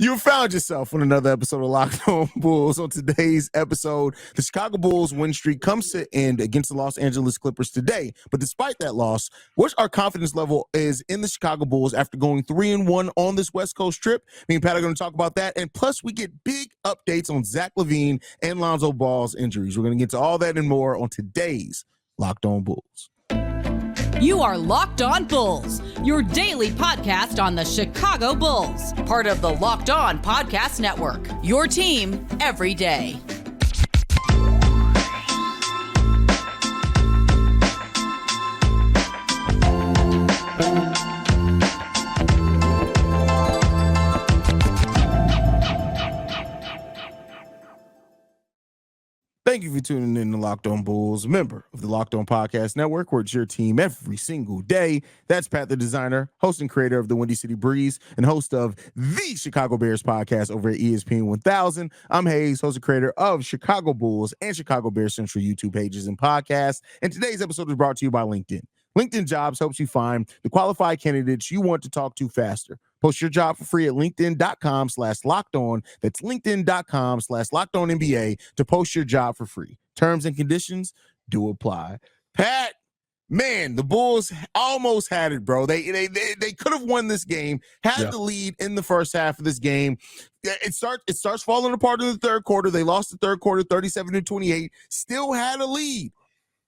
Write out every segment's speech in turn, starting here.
You found yourself on another episode of Locked On Bulls. On today's episode, the Chicago Bulls win streak comes to end against the Los Angeles Clippers today. But despite that loss, what our confidence level is in the Chicago Bulls after going 3-1 on this West Coast trip. Me and Pat are going to talk about that. And plus, we get big updates on Zach LaVine and Lonzo Ball's injuries. We're going to get to all that and more on today's Locked On Bulls. You are Locked On Bulls, your daily podcast on the Chicago Bulls, part of the Locked On Podcast Network, your team every day. Thank you for tuning in to Locked On Bulls, member of the Locked On Podcast Network, where it's your team every single day. That's Pat the Dsigner, host and creator of the Windy City Breeze, and host of the Chicago Bears podcast over at ESPN 1000. I'm Haize, host and creator of Chicago Bulls and Chicago Bears Central YouTube pages and podcasts. And today's episode is brought to you by LinkedIn. LinkedIn Jobs helps you find the qualified candidates you want to talk to faster. Post your job for free at linkedin.com/lockedon. That's linkedin.com/lockedonnba to post your job for free. Terms and conditions do apply. Pat, man, the Bulls almost had it, bro. They could have won this game, had the lead in the first half of this game. It starts falling apart in the third quarter. They lost the third quarter 37-28, still had a lead.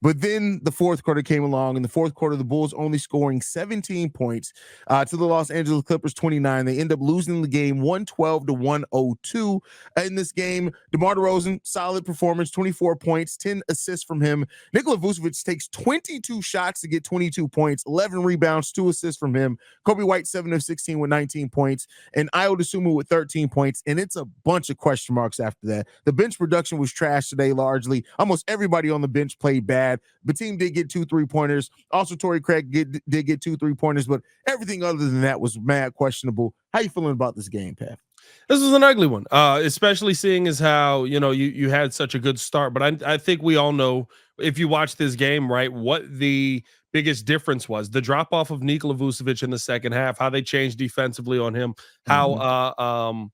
But then the fourth quarter came along. In the fourth quarter, the Bulls only scoring 17 points to the Los Angeles Clippers 29. They end up losing the game 112-102. In this game, DeMar DeRozan, solid performance, 24 points, 10 assists from him. Nikola Vucevic takes 22 shots to get 22 points, 11 rebounds, 2 assists from him. Kobe White, 7 of 16 with 19 points, and Ayo Dosunmu with 13 points. And it's a bunch of question marks after that. The bench production was trash today largely. Almost everybody on the bench played bad. The team did get 2 3-pointers. Also, Torrey Craig did get 2 3-pointers, but everything other than that was mad questionable. How you feeling about this game, Pat? This was an ugly one, especially seeing as how, you had such a good start. But I think we all know, if you watch this game, right, what the biggest difference was. The drop-off of Nikola Vucevic in the second half, how they changed defensively on him, how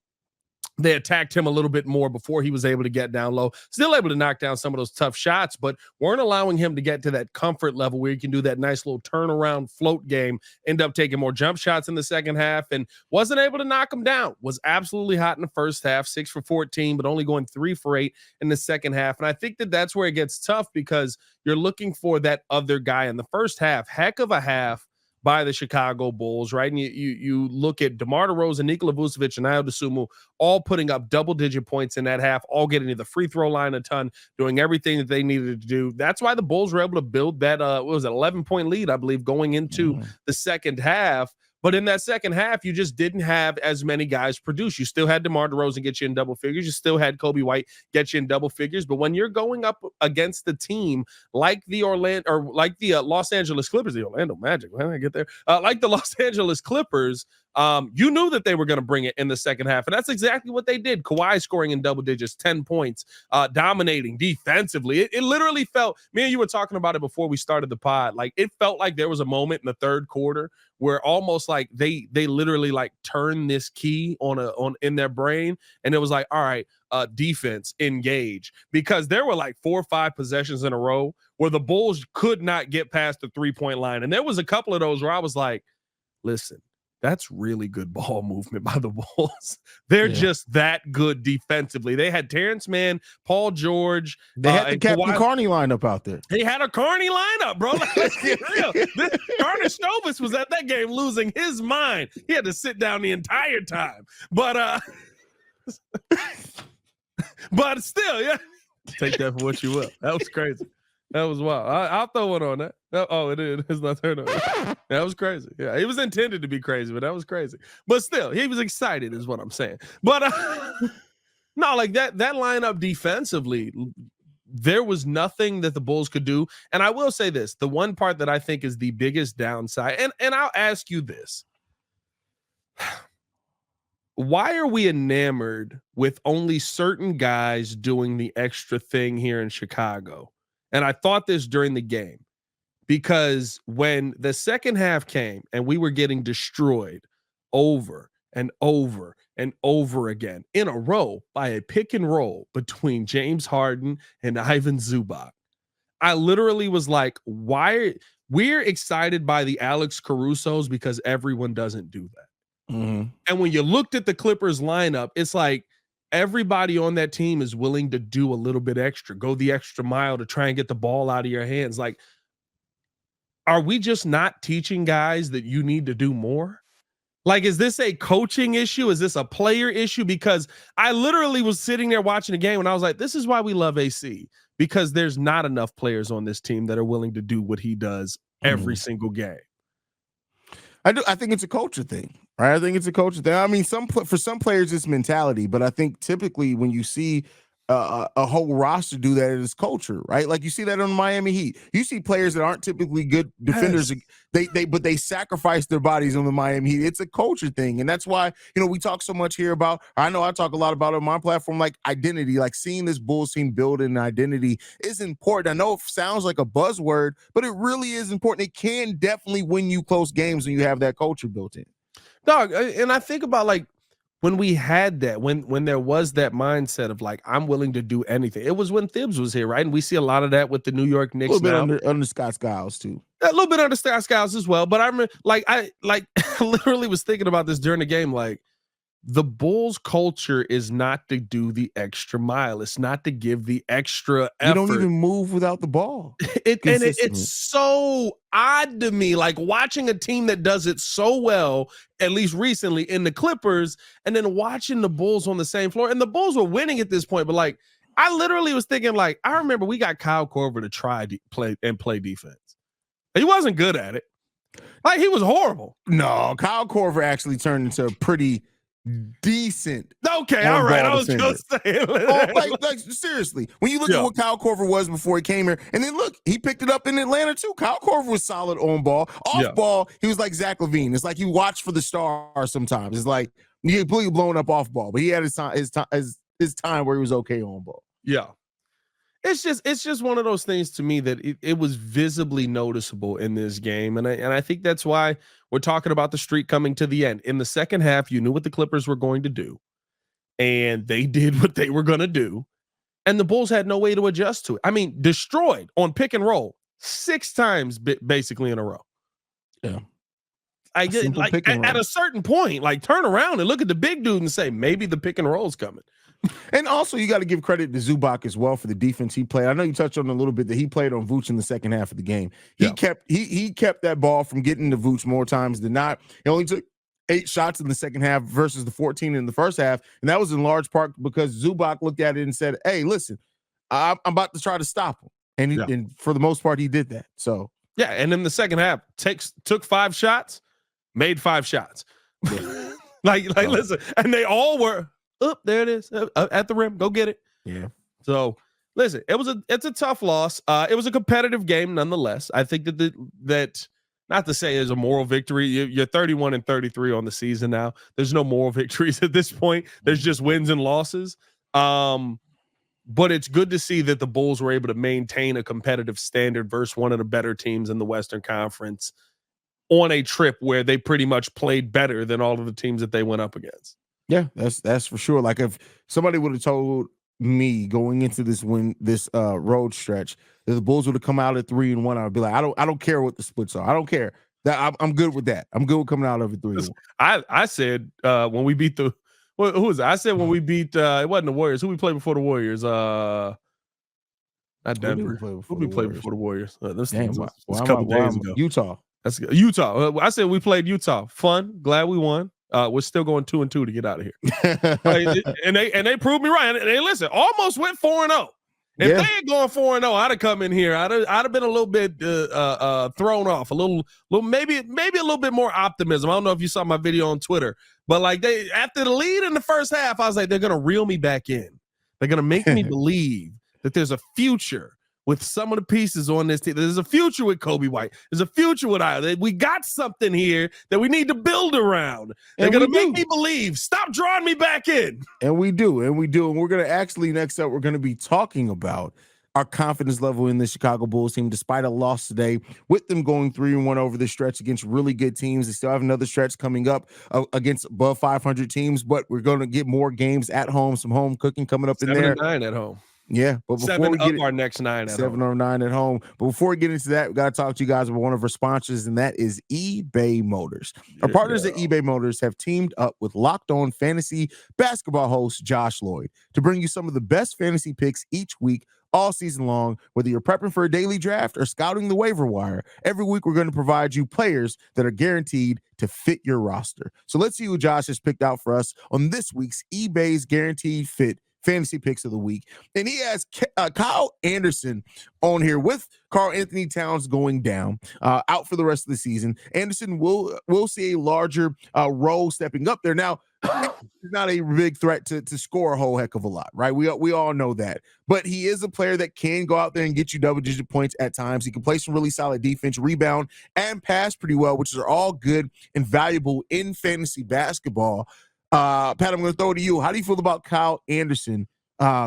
they attacked him a little bit more before he was able to get down low. Still able to knock down some of those tough shots, but weren't allowing him to get to that comfort level where he can do that nice little turnaround float game, end up taking more jump shots in the second half, and wasn't able to knock him down. Was absolutely hot in the first half, 6 for 14, but only going 3 for 8 in the second half. And I think that's where it gets tough, because you're looking for that other guy in the first half. Heck of a half by the Chicago Bulls, right? And you look at DeMar DeRozan, Nikola Vucevic, and Ayo Dosunmu all putting up double-digit points in that half, all getting to the free throw line a ton, doing everything that they needed to do. That's why the Bulls were able to build that, 11-point lead, I believe, going into the second half. But in that second half, you just didn't have as many guys produce. You still had DeMar DeRozan get you in double figures. You still had Kobe White get you in double figures. But when you're going up against the team like the Los Angeles Clippers, the Orlando Magic, when I get there, like the Los Angeles Clippers, you knew that they were going to bring it in the second half. And that's exactly what they did. Kawhi scoring in double digits, 10 points, dominating defensively. It literally felt, me and you were talking about it before we started the pod, like it felt like there was a moment in the third quarter where almost like they literally like turned this key on in their brain, and it was like, all right, defense, engage, because there were like 4 or 5 possessions in a row where the Bulls could not get past the 3-point line, and there was a couple of those where I was like, listen, that's really good ball movement by the Bulls. They're just that good defensively. They had Terrence Mann, Paul George. They had the Captain Carney lineup out there. They had a Carney lineup, bro. Let's get real. Karnish Novus was at that game losing his mind. He had to sit down the entire time. But but still, yeah. Take that for what you will. That was crazy. That was wild. I'll throw one on that. Oh, it is. It's not turned on. That was crazy. Yeah, it was intended to be crazy, but that was crazy. But still, he was excited, is what I'm saying. But no, like that lineup defensively, there was nothing that the Bulls could do. And I will say this: the one part that I think is the biggest downside, and I'll ask you this: why are we enamored with only certain guys doing the extra thing here in Chicago? And I thought this during the game, because when the second half came and we were getting destroyed over and over and over again in a row by a pick and roll between James Harden and Ivan Zubac. I literally was like, why? We're excited by the Alex Carusos because everyone doesn't do that. Mm-hmm. And when you looked at the Clippers lineup, it's like everybody on that team is willing to do a little bit extra, go the extra mile to try and get the ball out of your hands. Like, are we just not teaching guys that you need to do more? Like, is this a coaching issue? Is this a player issue? Because I literally was sitting there watching the game and I was like, this is why we love AC, because there's not enough players on this team that are willing to do what he does every single game. I think it's a culture thing, right? I think it's a culture thing. I mean, for some players it's mentality, but I think typically when you see a whole roster do that, it is culture, right? Like you see that on Miami Heat. You see players that aren't typically good defenders, yes. But they sacrifice their bodies on the Miami Heat. It's a culture thing, and that's why we talk so much here about. I know I talk a lot about it on my platform, like identity, like seeing this Bulls team build an identity is important. I know it sounds like a buzzword, but it really is important. It can definitely win you close games when you have that culture built in. Dog, and I think about like, when we had that, when there was that mindset of like, I'm willing to do anything. It was when Thibs was here, right? And we see a lot of that with the New York Knicks. A little bit under Scott Skiles too. A little bit under Scott Skiles as well. But I remember, I literally was thinking about this during the game. Like, the Bulls culture is not to do the extra mile. It's not to give the extra effort. You don't even move without the ball. It's so odd to me, like watching a team that does it so well, at least recently in the Clippers, and then watching the Bulls on the same floor. And the Bulls were winning at this point, but like, I literally was thinking, like, I remember we got Kyle Korver to try play defense. He wasn't good at it. Like, he was horrible. No, Kyle Korver actually turned into a pretty decent. Okay, all right. I was just saying. like seriously, when you look at what Kyle Korver was before he came here, and then look, he picked it up in Atlanta too. Kyle Korver was solid on ball. Off ball, he was like Zach LaVine. It's like you watch for the stars sometimes. It's like he completely blown up off ball, but he had his time where he was okay on ball. Yeah. It's just one of those things to me that it was visibly noticeable in this game. And I think that's why we're talking about the streak coming to the end. In the second half, you knew what the Clippers were going to do, and they did what they were going to do. And the Bulls had no way to adjust to it. I mean, destroyed on pick and roll 6 times basically in a row. Yeah. I get like at a certain point, like turn around and look at the big dude and say, maybe the pick and roll's coming. And also, you got to give credit to Zubac as well for the defense he played. I know you touched on a little bit that he played on Vooch in the second half of the game. He kept that ball from getting to Vooch more times than not. He only took 8 shots in the second half versus the 14 in the first half, and that was in large part because Zubac looked at it and said, "Hey, listen, I'm about to try to stop him," and for the most part, he did that. So yeah, and in the second half, took 5 shots, made 5 shots. Yeah. like listen, and they all were. Oh, there it is at the rim. Go get it. Yeah. So listen, it's a tough loss. It was a competitive game nonetheless. I think that not to say it's a moral victory. You're 31-33 on the season now. There's no moral victories at this point. There's just wins and losses. But it's good to see that the Bulls were able to maintain a competitive standard versus one of the better teams in the Western Conference on a trip where they pretty much played better than all of the teams that they went up against. Yeah, that's for sure. Like if somebody would have told me going into this road stretch that the Bulls would have come out at 3-1, I would be like, I don't care what the splits are. I don't care. That I'm good with that. I'm good with coming out of it 3-1. I said when we beat who was it? I said when we beat it wasn't the Warriors. Who we played before the Warriors? Not Denver. Who we played before the Warriors? This was a couple days ago. Utah. That's good. Utah. I said we played Utah. Fun. Glad we won. We're still going 2-2 to get out of here. and they proved me right. And they listen, almost went 4-0. If they had gone 4-0, I'd have come in here. I'd have been a little bit thrown off, a little maybe a little bit more optimism. I don't know if you saw my video on Twitter, but like after the lead in the first half, I was like, they're gonna reel me back in. They're gonna make me believe that there's a future with some of the pieces on this team. There's a future with Kobe White. There's a future with we got something here that we need to build around. They're going to make me believe. Stop drawing me back in. And we do. And we're going to actually, next up, we're going to be talking about our confidence level in the Chicago Bulls team, despite a loss today, with them going 3-1 over the stretch against really good teams. They still have another stretch coming up against above 500 teams, but we're going to get more games at home, some home cooking coming up in there. 7-9 at home. Yeah, but before 7 we get our next 9 at 7 home. or 9 at home. But before we get into that, we got to talk to you guys about one of our sponsors, and that is eBay Motors. Our partners at eBay Motors have teamed up with Locked On Fantasy basketball host Josh Lloyd to bring you some of the best fantasy picks each week, all season long. Whether you're prepping for a daily draft or scouting the waiver wire, every week we're going to provide you players that are guaranteed to fit your roster. So let's see who Josh has picked out for us on this week's eBay's Guaranteed Fit Fantasy Picks of the Week. And he has Kyle Anderson on here with Karl Anthony Towns going down, out for the rest of the season. Anderson will see a larger role stepping up there. Now, he's not a big threat to score a whole heck of a lot, right? We all know that. But he is a player that can go out there and get you double-digit points at times. He can play some really solid defense, rebound, and pass pretty well, which are all good and valuable in fantasy basketball. Pat, I'm going to throw it to you. How do you feel about Kyle Anderson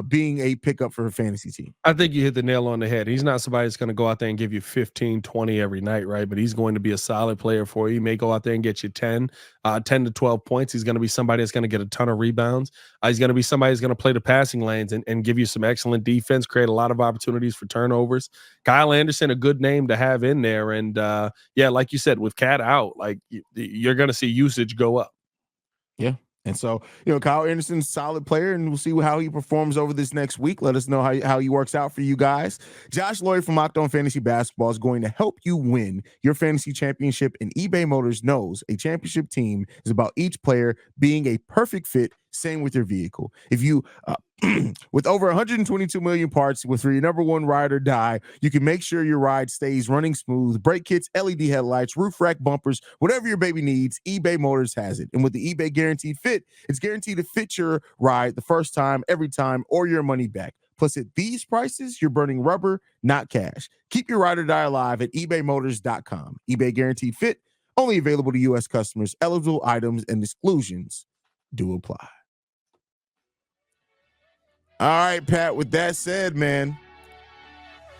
being a pickup for a fantasy team? I think you hit the nail on the head. He's not somebody that's going to go out there and give you 15, 20 every night, right? But he's going to be a solid player for you. He may go out there and get you 10 to 12 points. He's going to be somebody that's going to get a ton of rebounds. He's going to be somebody who's going to play the passing lanes and give you some excellent defense, create a lot of opportunities for turnovers. Kyle Anderson, a good name to have in there. And yeah, like you said, with Cat out, like you're going to see usage go up. Yeah. And so, Kyle Anderson's a solid player, and we'll see how he performs over this next week. Let us know how he works out for you guys. Josh Lloyd from Locked On Fantasy Basketball is going to help you win your fantasy championship, and eBay Motors knows a championship team is about each player being a perfect fit. Same with your vehicle. If you, with over 122 million parts, with your number one ride or die, you can make sure your ride stays running smooth. Brake kits, LED headlights, roof rack bumpers, whatever your baby needs, eBay Motors has it. And with the eBay Guaranteed Fit, it's guaranteed to fit your ride the first time, every time, or your money back. Plus, at these prices, you're burning rubber, not cash. Keep your ride or die alive at ebaymotors.com. eBay Guaranteed Fit, only available to U.S. customers. Eligible items and exclusions do apply. All right, Pat, with that said, man,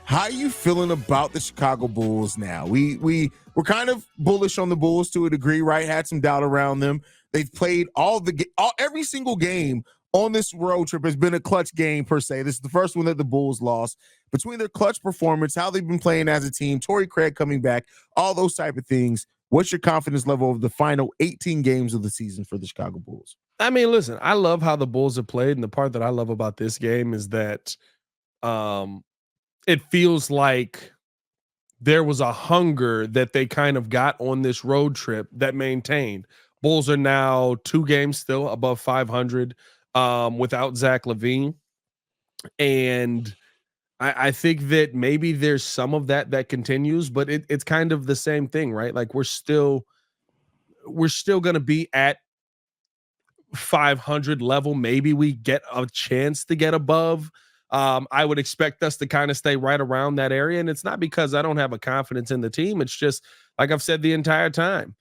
how are you feeling about the Chicago Bulls now? We're kind of bullish on the Bulls to a degree, right? Had some doubt around them. They've played every single game on this road trip has been a clutch game per se. This is the first one that the Bulls lost. Between their clutch performance, how they've been playing as a team, Torrey Craig coming back, all those type of things. What's your confidence level of the final 18 games of the season for the Chicago Bulls? I mean, listen, I love how the Bulls have played, and the part that I love about this game is that it feels like there was a hunger that they kind of got on this road trip that maintained. Bulls are now 2 games still above 500 without Zach LaVine, and I think that maybe there's some of that continues, but it's kind of the same thing, right? Like we're still going to be at 500 level. Maybe we get a chance to get above. I would expect us to kind of stay right around that area. And it's not because I don't have a confidence in the team. It's just like I've said the entire time.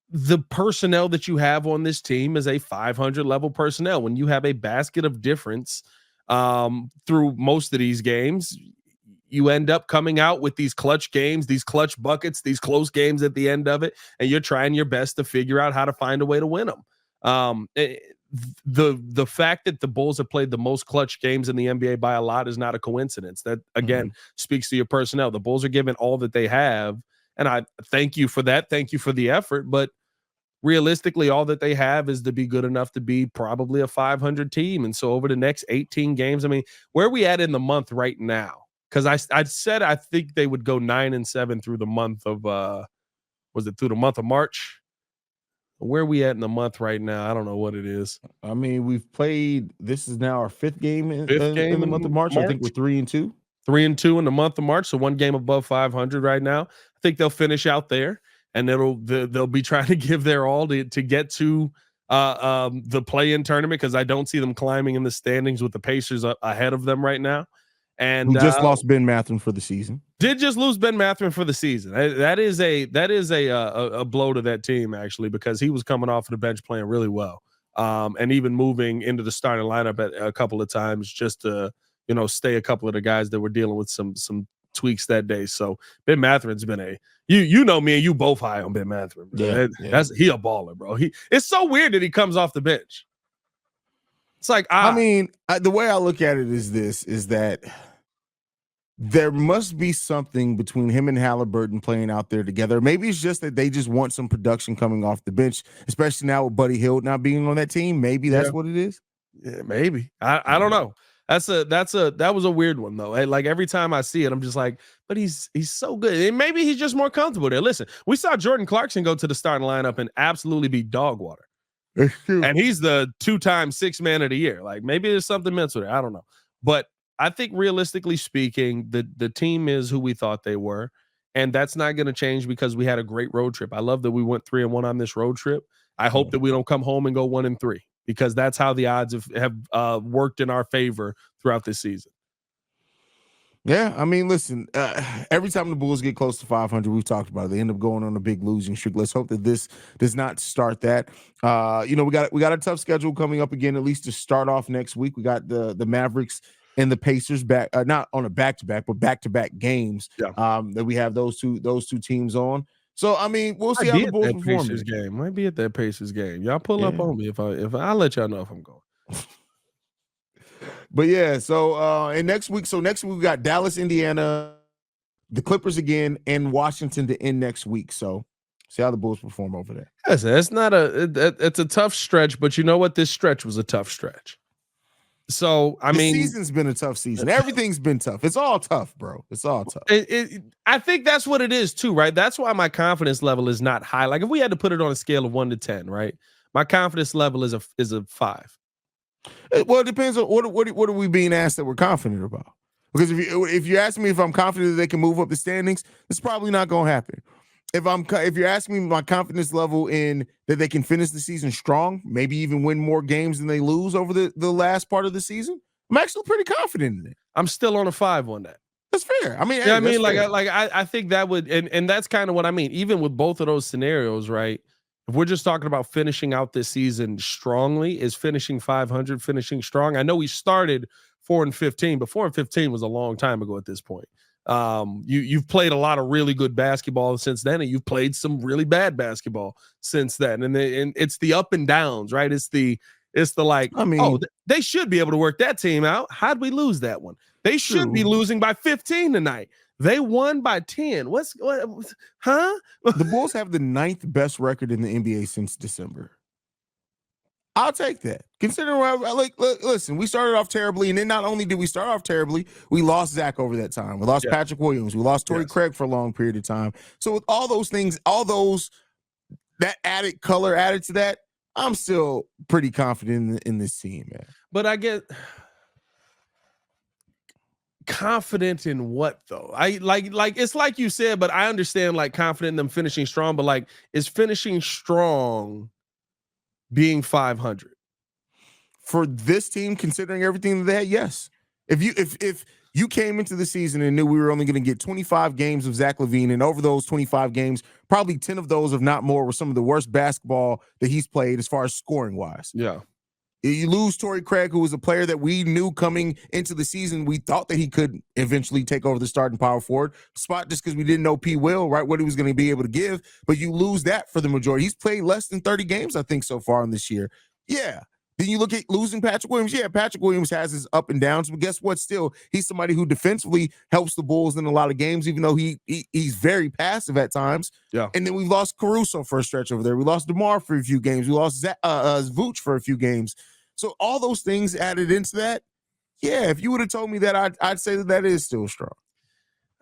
The personnel that you have on this team is a 500 level personnel. When you have a basket of difference through most of these games, you end up coming out with these clutch games, these clutch buckets, these close games at the end of it, and you're trying your best to figure out how to find a way to win them. The fact that the Bulls have played the most clutch games in the NBA by a lot is not a coincidence. That, again, speaks to your personnel. The Bulls are giving all that they have, and I thank you for that. Thank you for the effort, but realistically, all that they have is to be good enough to be probably a 500 team. And so over the next 18 games, I mean, where are we at in the month right now? Because I said I think they would go 9-7 through the month of through the month of March? Where are we at in the month right now? I don't know what it is. I mean, we've played. This is now our 5th game in the month of March. I think we're 3-2. 3-2 in the month of March, so 1 game above 500 right now. I think they'll finish out there, and they'll be trying to give their all to get to the play-in tournament, because I don't see them climbing in the standings with the Pacers ahead of them right now. And we just lost Ben Mathurin for the season. Did just lose Ben Mathurin for the season. That is a blow to that team, actually, because he was coming off of the bench playing really well, and even moving into the starting lineup at a couple of times just to stay a couple of the guys that were dealing with some tweaks that day. So Ben Matherin's been you know me and you both high on Ben Mathurin. Yeah. He a baller, bro. It's so weird that he comes off the bench. It's like the way I look at it is that there must be something between him and Halliburton playing out there together. Maybe it's just that they just want some production coming off the bench, especially now with Buddy Hield not being on that team. Maybe that's what it is. Yeah, maybe. I don't know. That was a weird one though. Like every time I see it, I'm just like, but he's so good. And maybe he's just more comfortable there. Listen, we saw Jordan Clarkson go to the starting lineup and absolutely be dog water. And he's the 2-time 6th man of the year. Like maybe there's something mental there. I don't know. But I think realistically speaking, the team is who we thought they were. And that's not going to change because we had a great road trip. I love that we went 3-1 on this road trip. I hope that we don't come home and go 1-3 because that's how the odds have worked in our favor throughout this season. Yeah, I mean, listen, every time the Bulls get close to 500, we've talked about it, they end up going on a big losing streak. Let's hope that this does not start that. We got a tough schedule coming up again, at least to start off next week. We got the Mavericks and the Pacers back, not on a back-to-back, but back-to-back games. That we have those two teams on. So I mean, we'll see how the Bulls perform. Might be at that Pacers game. Y'all pull up on me if I'll let y'all know if I'm going. But yeah, so and next week we got Dallas, Indiana, the Clippers again, and Washington to end next week. So see how the Bulls perform over there. Yes, it's a tough stretch, but you know what? This stretch was a tough stretch. So the season's been a tough season. Everything's been tough. It's all tough, bro. It's all tough. I think that's what it is too, right? That's why my confidence level is not high. Like if we had to put it on a scale of 1 to 10, right? My confidence level is a 5. Well, it depends on what are we being asked that we're confident about. Because if you ask me if I'm confident that they can move up the standings, it's probably not going to happen. If you're asking me my confidence level in that they can finish the season strong, maybe even win more games than they lose over the last part of the season, I'm actually pretty confident in it. I'm still on a 5 on that. That's fair. I mean, I think that would, and that's kind of what I mean. Even with both of those scenarios, right? If we're just talking about finishing out this season strongly, is finishing 500, finishing strong. I know we started 4-15, but 4-15 was a long time ago at this point. You've played a lot of really good basketball since then, and you've played some really bad basketball since then. And it's the up and downs, right? It's the like, I mean, they should be able to work that team out. How'd we lose that one? They should be losing by 15 tonight. They won by 10. What? Huh? The Bulls have the 9th best record in the NBA since December. I'll take that. Considering, listen, we started off terribly, and then not only did we start off terribly, we lost Zach over that time. We lost Patrick Williams. We lost Torrey Craig for a long period of time. So with all those things, that added color added to that, I'm still pretty confident in this team, man. But I get confident in what though? I like it's like you said, but I understand like confident in them finishing strong, but like is finishing strong being 500 for this team considering everything that they had? Yes. If you came into the season and knew we were only going to get 25 games of Zach LaVine, and over those 25 games, probably 10 of those, if not more, were some of the worst basketball that he's played as far as scoring wise. Yeah. You lose Torrey Craig, who was a player that we knew coming into the season, we thought that he could eventually take over the starting power forward spot just because we didn't know P. Will, right, what he was going to be able to give. But you lose that for the majority. He's played less than 30 games, I think, so far in this year. Yeah. Then you look at losing Patrick Williams. Yeah, Patrick Williams has his up and downs, but guess what? Still, he's somebody who defensively helps the Bulls in a lot of games, even though he's very passive at times. Yeah. And then we lost Caruso for a stretch over there. We lost DeMar for a few games. We lost Vooch for a few games. So all those things added into that. Yeah, if you would have told me that, I'd say that is still strong.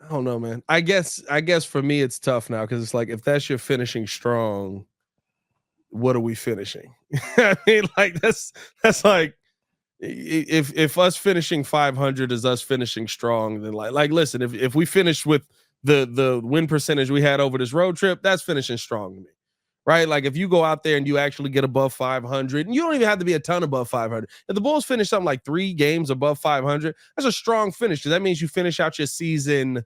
I don't know, man. I guess for me it's tough now because it's like if that's your finishing strong, what are we finishing? I mean, like that's like if us finishing 500 is us finishing strong, then like listen, if we finish with the win percentage we had over this road trip, that's finishing strong to me. Right? Like if you go out there and you actually get above 500, and you don't even have to be a ton above 500. If the Bulls finish something like 3 games above 500, that's a strong finish because that means you finish out your season.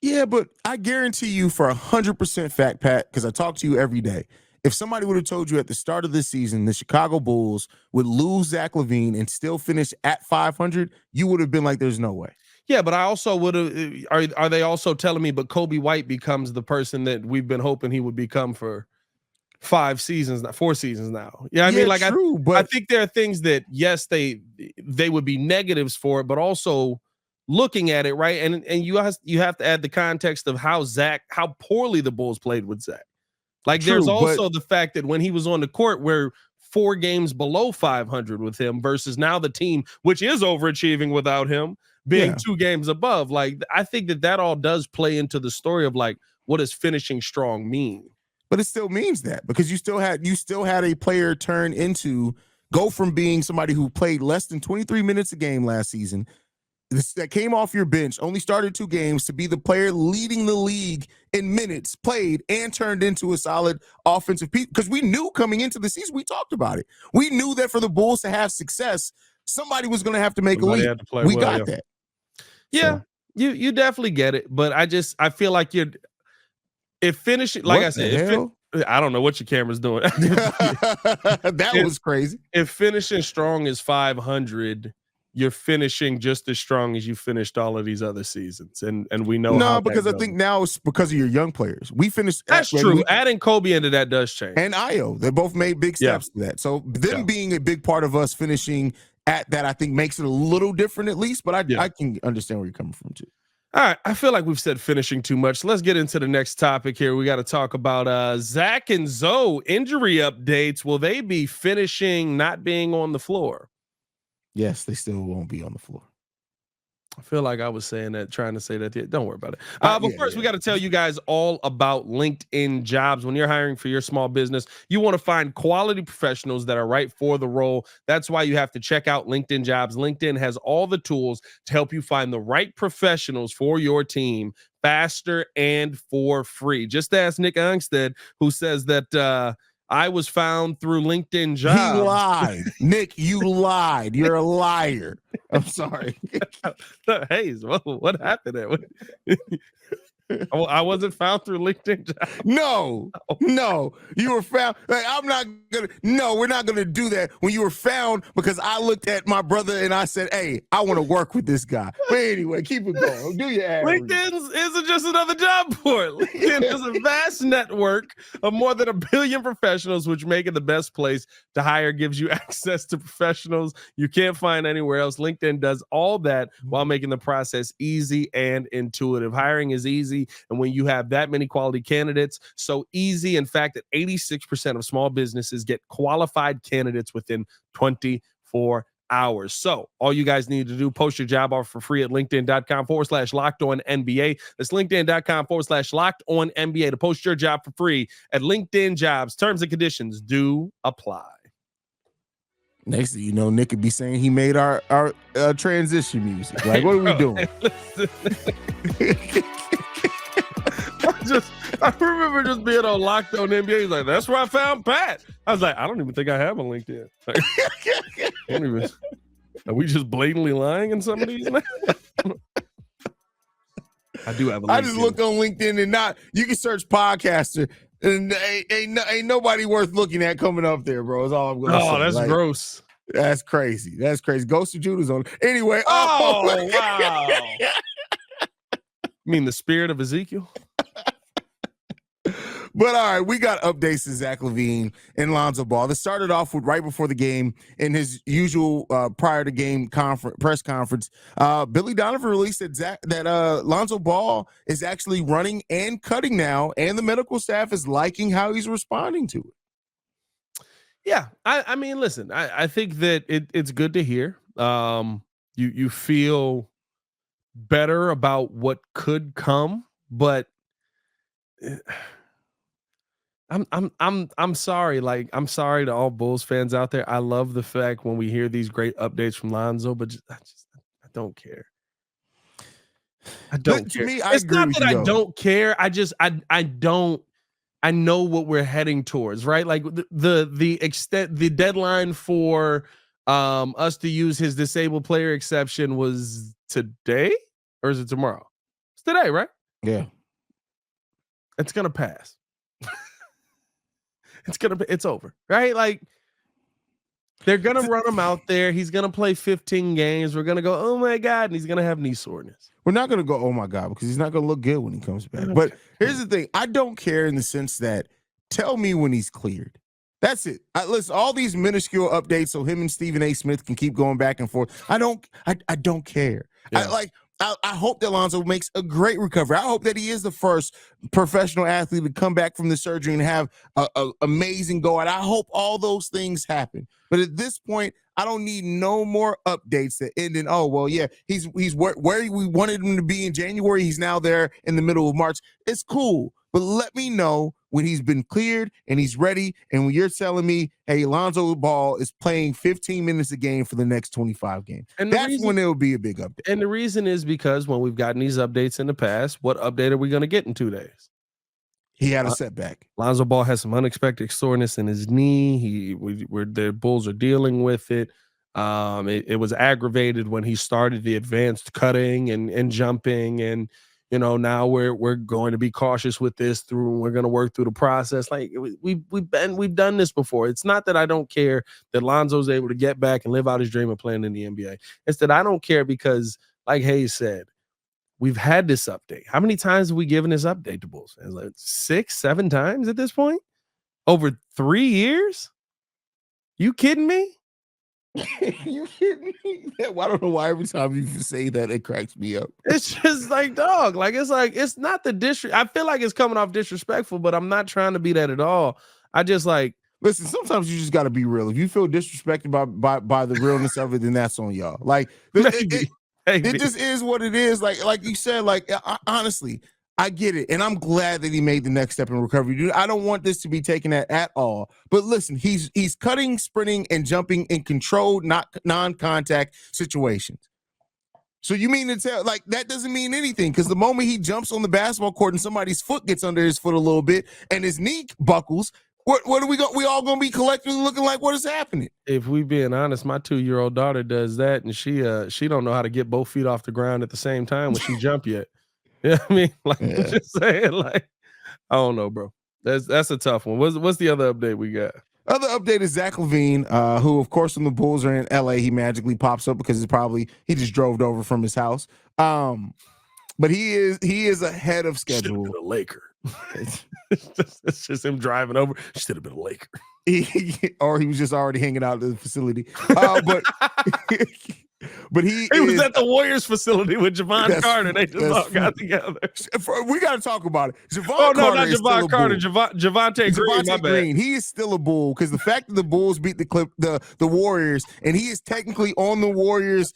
Yeah, but I guarantee you for 100% fact, Pat, because I talk to you every day. If somebody would have told you at the start of this season the Chicago Bulls would lose Zach LaVine and still finish at 500, you would have been like, there's no way. Yeah, but I also would have. Are they also telling me, but Kobe White becomes the person that we've been hoping he would become for 4 seasons now? Yeah, I mean, like, true, I think there are things that, yes, they would be negatives for it, but also looking at it, right? And you have to add the context of how poorly the Bulls played with Zach. Like, true, there's also the fact that when he was on the court, we're 4 games below 500 with him versus now the team, which is overachieving without him, being 2 games above. Like, I think that all does play into the story of, like, what does finishing strong mean? But it still means that, because you still had a player go from being somebody who played less than 23 minutes a game last season, that came off your bench, only started 2 games, to be the player leading the league in minutes played and turned into a solid offensive piece. Because we knew coming into the season, we talked about it. We knew that for the Bulls to have success, somebody was going to have to make a leap. We got that. Yeah, so. You definitely get it, but I feel like if finishing, like I said, I don't know what your camera's doing. That was crazy. If finishing strong is 500, you're finishing just as strong as you finished all of these other seasons, and we know. No, because I think now it's because of your young players. We finished. That's true. Adding Kobe into that does change, and Ayo, they both made big steps to that. So them being a big part of us finishing at that, I think, makes it a little different, at least. But I can understand where you're coming from too. All right, I feel like we've said finishing too much. Let's get into the next topic here. We got to talk about Zach and Zoe injury updates. Will they be finishing not being on the floor? Yes, they still won't be on the floor. I feel like I was saying that, trying to say that. Don't worry about it. But first, we got to tell you guys all about LinkedIn Jobs. When you're hiring for your small business, you want to find quality professionals that are right for the role. That's why you have to check out LinkedIn Jobs. LinkedIn has all the tools to help you find the right professionals for your team faster and for free. Just ask Nick Angstead, who says that I was found through LinkedIn Jobs. He lied. Nick, you lied. You're a liar. I'm sorry. Haize, what happened there? I wasn't found through LinkedIn Jobs. No, you were found. Like, we're not gonna do that. When you were found, because I looked at my brother and I said, hey, I want to work with this guy. But anyway, keep it going. Do your ad. LinkedIn isn't just another job board. LinkedIn is a vast network of more than 1 billion professionals, which make it the best place to hire. Gives you access to professionals you can't find anywhere else. LinkedIn does all that while making the process easy and intuitive. Hiring is easy. And when you have that many quality candidates, so easy, in fact, that 86% of small businesses get qualified candidates within 24 hours. So all you guys need to do, post your job offer for free at linkedin.com/LockedOnNBA. That's linkedin.com/LockedOnNBA to post your job for free at LinkedIn Jobs. Terms and conditions do apply. Next thing you know, Nick could be saying he made our transition music. Like, what are we doing? I remember just being on Locked On NBA. He's like, that's where I found Pat. I was like, I don't even think I have a LinkedIn. Like, are we just blatantly lying in some of these now? I do have a LinkedIn. I just looked on LinkedIn and you can search podcaster and ain't nobody worth looking at coming up there, bro. Is all I'm going to say. Oh, that's gross. That's crazy. Ghost of Judah's on. Anyway. Oh, wow. You mean the spirit of Ezekiel? But all right, we got updates to Zach LaVine and Lonzo Ball. This started off with right before the game in his usual prior to game press conference. Billy Donovan released that Lonzo Ball is actually running and cutting now, and the medical staff is liking how he's responding to it. Yeah, I mean, listen, I think that it's good to hear. You feel better about what could come, but I'm sorry. Like, I'm sorry to all Bulls fans out there. I love the fact when we hear these great updates from Lonzo, but I don't care. I don't care. It's not that I don't care. I know what we're heading towards, right? Like the deadline for us to use his disabled player exception was today, or is it tomorrow? It's today, right? Yeah. It's gonna pass. it's over, right? Like, they're gonna run him out there. He's gonna play 15 games. We're gonna go, oh my God, and he's gonna have knee soreness. We're not gonna go, oh my God, because he's not gonna look good when he comes back. But here's the thing: I don't care in the sense that tell me when he's cleared. That's it. Listen, all these minuscule updates so him and Stephen A. Smith can keep going back and forth. I don't care. Yeah. I hope that Lonzo makes a great recovery. I hope that he is the first professional athlete to come back from the surgery and have an amazing go out. I hope all those things happen. But at this point, I don't need no more updates that end in, oh, well, yeah, he's where we wanted him to be in January. He's now there in the middle of March. It's cool. But let me know when he's been cleared and he's ready. And when you're telling me, hey, Lonzo Ball is playing 15 minutes a game for the next 25 games, and that's when it'll be a big update. And the reason is because when we've gotten these updates in the past, what update are we going to get in 2 days? He had a setback. Lonzo Ball has some unexpected soreness in his knee. The Bulls are dealing with it. It was aggravated when he started the advanced cutting and jumping, and now we're going to be cautious with this we're going to work through the process. Like we've done this before. It's not that I don't care that Lonzo's able to get back and live out his dream of playing in the NBA. It's that I don't care because, like Haize said, we've had this update. How many times have we given this update to Bulls fans? Like 6, 7 times at this point? Over 3 years? You kidding me? You kidding me? I don't know why every time you say that, it cracks me up. It's just like, dog. It's not the disrespect. I feel like it's coming off disrespectful, but I'm not trying to be that at all. I just listen, sometimes you just got to be real. If you feel disrespected by the realness of it, then that's on y'all. Like, it just is what it is. Like you said, honestly, I get it. And I'm glad that he made the next step in recovery. Dude, I don't want this to be taken at all. But listen, he's cutting, sprinting, and jumping in controlled, non-contact situations. So you mean to tell, that doesn't mean anything, because the moment he jumps on the basketball court and somebody's foot gets under his foot a little bit and his knee buckles, what are we all gonna be collectively looking like? What is happening? If we being honest, my 2-year-old daughter does that, and she don't know how to get both feet off the ground at the same time when she jump yet. You know what I mean? I'm just saying, I don't know, bro. That's a tough one. What's the other update we got? Other update is Zach LaVine, who, of course, when the Bulls are in LA, he magically pops up because he just drove over from his house. But he is ahead of schedule. Should have been a Laker. It's just him driving over. Should have been a Laker. Or he was just already hanging out at the facility. But he was at the Warriors facility with Javon Carter. They just all got together. We got to talk about it. Not Javon Carter. Javonte Green. My bad. He is still a Bull, because the fact that the Bulls beat the Warriors and he is technically on the Warriors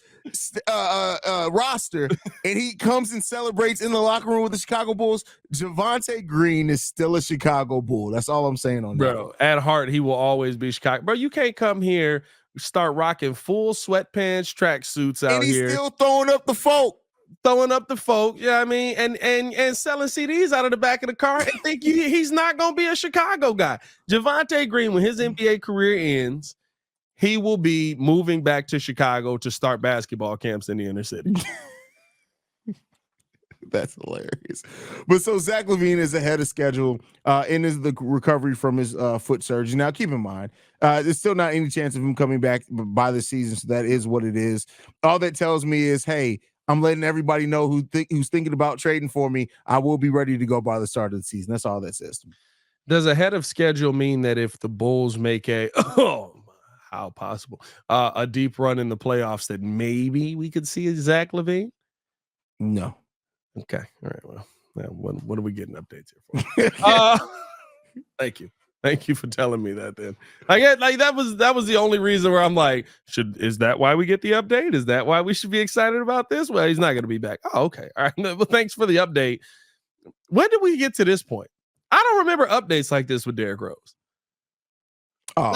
roster, and he comes and celebrates in the locker room with the Chicago Bulls. Javonte Green is still a Chicago Bull. That's all I'm saying on that. Bro, at heart, he will always be Chicago. Bro, you can't come here, start rocking full sweatpants, track suits out here. And he's still throwing up the folk. Yeah, I mean, and selling CDs out of the back of the car and think he's not going to be a Chicago guy. Javonte Green, when his NBA career ends, he will be moving back to Chicago to start basketball camps in the inner city. That's hilarious. But so Zach LaVine is ahead of schedule in the recovery from his foot surgery. Now, keep in mind, there's still not any chance of him coming back by the season, so that is what it is. All that tells me is, hey, I'm letting everybody know who's thinking about trading for me. I will be ready to go by the start of the season. That's all that says to me. Does ahead of schedule mean that if the Bulls make how possible, a deep run in the playoffs, that maybe we could see Zach LaVine? No. Okay. All right. Well, what are we getting updates here for? Thank you for telling me that. Then that was the only reason where I'm like, is that why we get the update? Is that why we should be excited about this? Well, he's not going to be back. Oh, okay. All right. Well, thanks for the update. When did we get to this point? I don't remember updates like this with Derrick Rose. Oh,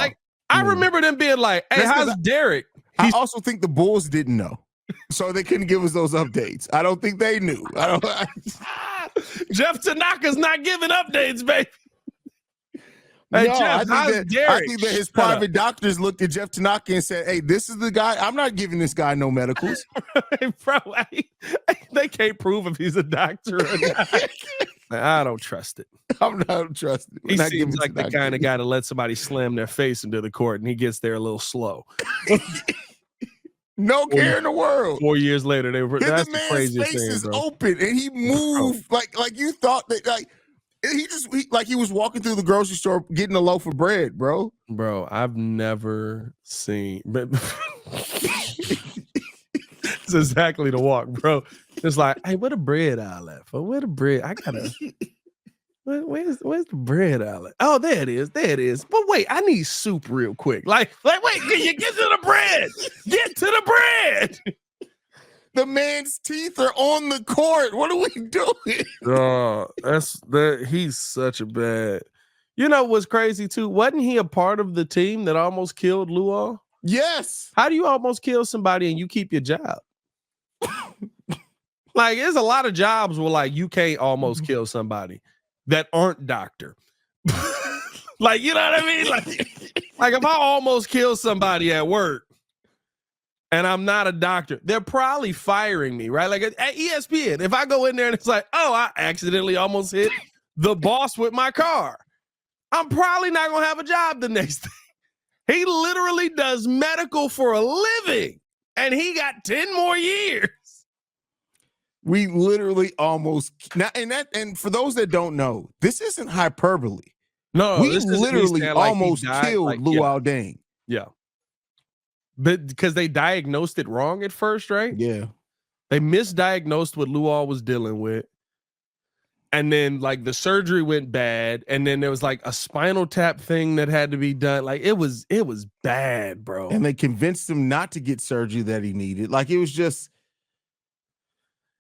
I remember them being like, "Hey, how's Derrick?" I also think the Bulls didn't know, so they couldn't give us those updates. I don't think they knew. Jeff Tanaka's not giving updates, baby. Hey, no, Jeff, I think that his private doctors looked at Jeff Tanaka and said, "Hey, this is the guy. I'm not giving this guy no medicals." Bro, they can't prove if he's a doctor or not. I don't trust it. I'm not trusting. He seems like the kind of guy to let somebody slam their face into the court, and he gets there a little slow. No care in the world. 4 years later, that's the craziest face thing, is bro. open, and he moved like you thought that he was walking through the grocery store getting a loaf of bread, bro. Bro, I've never seen. It's exactly the walk, bro. It's like, hey, where the bread outlet? For where the bread? I gotta. Where's the bread outlet? Oh, there it is. There it is. But wait, I need soup real quick. Like wait, can you get to the bread? Get to the bread. The man's teeth are on the court. What are we doing? Oh, he's such a bad. You know what's crazy too? Wasn't he a part of the team that almost killed Luol? Yes. How do you almost kill somebody and you keep your job? Like, there's a lot of jobs where like you can't almost kill somebody that aren't doctor. Like, you know what I mean? Like if I almost kill somebody at work and I'm not a doctor, they're probably firing me, right? Like at ESPN, if I go in there and it's like, oh, I accidentally almost hit the boss with my car, I'm probably not going to have a job the next day. He literally does medical for a living and he got 10 more years. We literally almost now, and for those that don't know, this isn't hyperbole. No, we literally almost killed Luol Deng. Yeah, but because they diagnosed it wrong at first, right? Yeah, they misdiagnosed what Luol was dealing with, and then like the surgery went bad, and then there was like a spinal tap thing that had to be done. Like it was bad, bro. And they convinced him not to get surgery that he needed. Like it was just.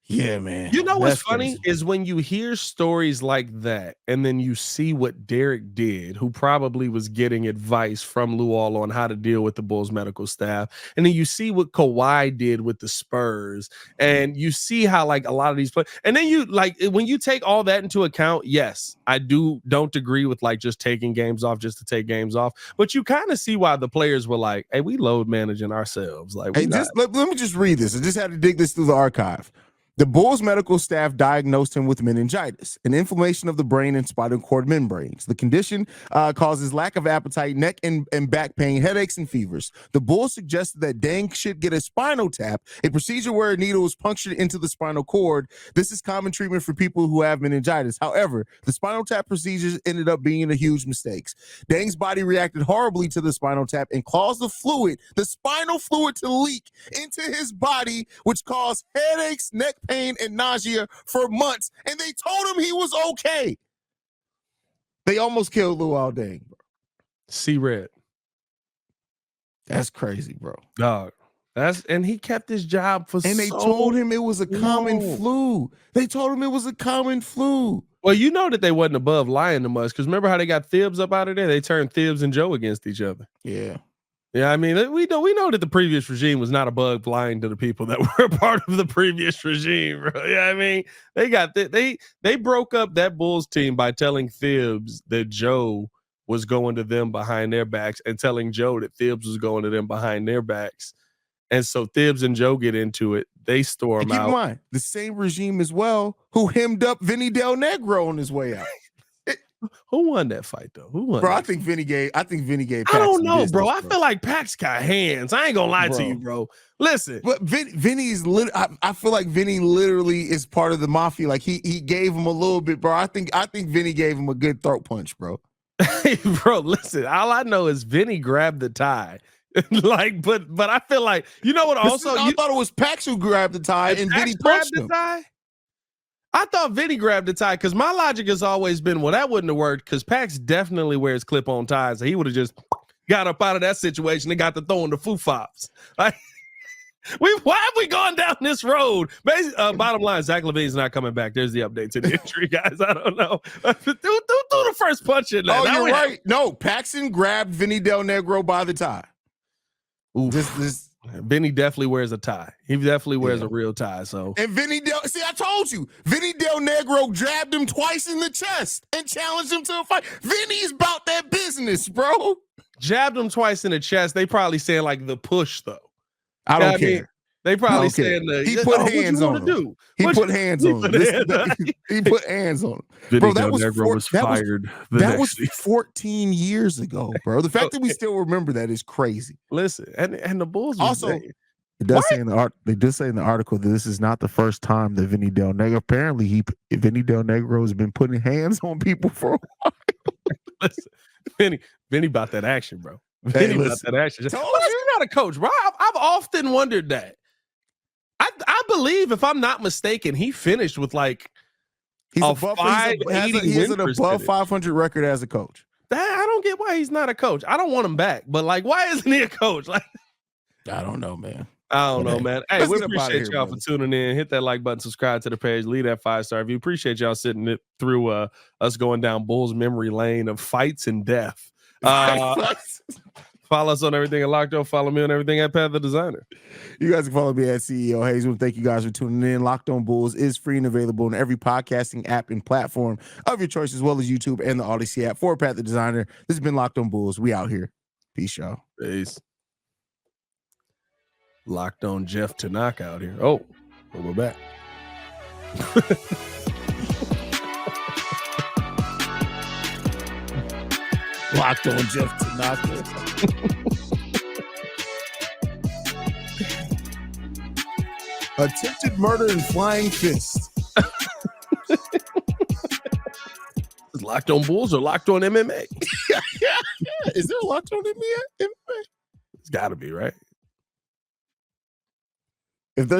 Yeah, man. You know what's funny is when you hear stories like that and then you see what Derek did, who probably was getting advice from Luol on how to deal with the Bulls medical staff. And then you see what Kawhi did with the Spurs and you see how like a lot of these players, and then you like when you take all that into account, yes, I don't agree with like just taking games off just to take games off, but you kind of see why the players were like, hey, we load managing ourselves. Like, hey, let me just read this. I just had to dig this through the archive. The Bulls medical staff diagnosed him with meningitis, an inflammation of the brain and spinal cord membranes. The condition causes lack of appetite, neck and back pain, headaches, and fevers. The Bulls suggested that Deng should get a spinal tap, a procedure where a needle is punctured into the spinal cord. This is common treatment for people who have meningitis. However, the spinal tap procedures ended up being a huge mistake. Deng's body reacted horribly to the spinal tap and caused the spinal fluid to leak into his body, which caused headaches, neck pain, and nausea for months, and they told him he was okay. They almost killed Luol Deng, bro. See red. That's crazy, bro. Dog. And he kept his job for and they told him it was a common flu. They told him it was a common flu. Well, you know that they wasn't above lying to us, because remember how they got Thibs up out of there? They turned Thibs and Joe against each other. Yeah. Yeah, I mean, we know that the previous regime was not above lying to the people that were a part of the previous regime, bro. Yeah, I mean, they broke up that Bulls team by telling Thibs that Joe was going to them behind their backs and telling Joe that Thibs was going to them behind their backs. And so Thibs and Joe get into it. They storm out. Keep in mind, the same regime as well who hemmed up Vinny Del Negro on his way out. Who won that fight though? Who won? Bro, I think Vinny gave. Pax I don't know, business, bro. I feel like Pax got hands. I ain't gonna lie to you, bro. Listen, but Vinny's. I feel like Vinny literally is part of the mafia. Like he gave him a little bit, bro. I think Vinny gave him a good throat punch, bro. Hey, bro, listen. All I know is Vinny grabbed the tie. Like, but I feel like, you know what? Also, I thought it was Pax who grabbed the tie and Vinny punched him. I thought Vinny grabbed the tie because my logic has always been, well, that wouldn't have worked because Pax definitely wears clip-on ties. So he would have just got up out of that situation and got to throwing the foo-fops. Like, why have we gone down this road? Bottom line, Zach LaVine's not coming back. There's the update to the injury, guys. I don't know. do the first punch in there. Oh, you're right. No, Paxton grabbed Vinny Del Negro by the tie. Ooh, Vinny definitely wears a tie. He definitely wears a real tie. So, and I told you, Vinny Del Negro jabbed him twice in the chest and challenged him to a fight. Vinny's about that business, bro. Jabbed him twice in the chest. They probably saying like the push though. I don't care. They probably saying he put hands on him. Do? He put hands on him. He put hands on him. Bro, that was fired. That was 14 years ago, bro. The fact that we still remember that is crazy. Listen, and the Bulls also. It does say in the they did say in the article that this is not the first time that Vinny Del Negro. Apparently, Vinny Del Negro has been putting hands on people for a while. Listen, Vinny about that action, bro. Vinny about that action. He's not a coach, bro. I've often wondered that. I believe, if I'm not mistaken, he finished with like he's an above 500 record as a coach. I don't get why he's not a coach. I don't want him back, but like, why isn't he a coach? Like, I don't know, man. I don't know, man. Hey, we appreciate y'all for tuning in. Hit that like button, subscribe to the page, leave that 5-star review. Appreciate y'all sitting it through us going down Bulls memory lane of fights and death. Follow us on everything at Locked On. Follow me on everything at Pat The Dsigner. You guys can follow me at CEO Haize. Thank you guys for tuning in. Locked On Bulls is free and available on every podcasting app and platform of your choice, as well as YouTube and the Odyssey app. For Pat The Dsigner, this has been Locked On Bulls. We out here. Peace, y'all. Peace. Locked On Jeff Tanaka out here. Oh, well, we're back. Locked On Jeff Tanaka. Attempted murder and flying fist. Is Locked On Bulls or Locked On MMA? Is there a Locked On MMA? It's got to be, right?